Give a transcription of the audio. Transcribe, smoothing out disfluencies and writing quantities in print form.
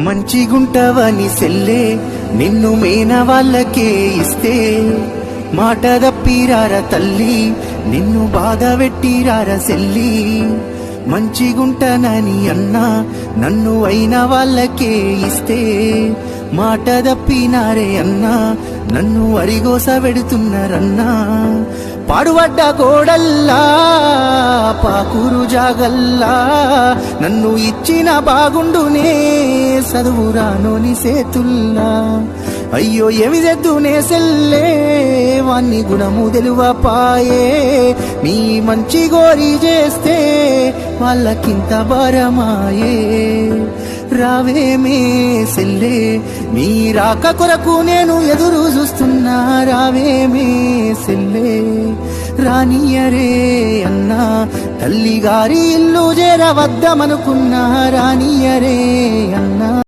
మంచిగుంటవని సెల్లే నిన్ను మేన వాళ్ళకే ఇస్తే మాట దప్పిరార తల్లి నిన్ను బాధ పెట్టిరార సెల్లి మంచిగుంటనని అన్నా నన్ను అయిన వాళ్ళకే ఇస్తే మాట దప్పినారే అన్నా నన్ను అరిగోస పెడుతున్నారన్నా పాడుబడ్డ గోడల్లా పాకురు జాగల్లా నన్ను ఇచ్చిన బాగుండునే చదువురానోని సేతుల్లా అయ్యో ఏమి తెద్దునే సెల్లే వాన్ని గుణము తెలువపాయే నీ మంచి గోరి చేస్తే వాళ్ళకింత భారమాయే రావేమే సెల్లే నీ రాక కొరకు నేను ఎదురు చూస్తున్నా రావేమే సెల్లే రానియరే అన్నా తల్లిగారి ఇల్లు చేరవద్దమనుకున్నా రానియరే అన్నా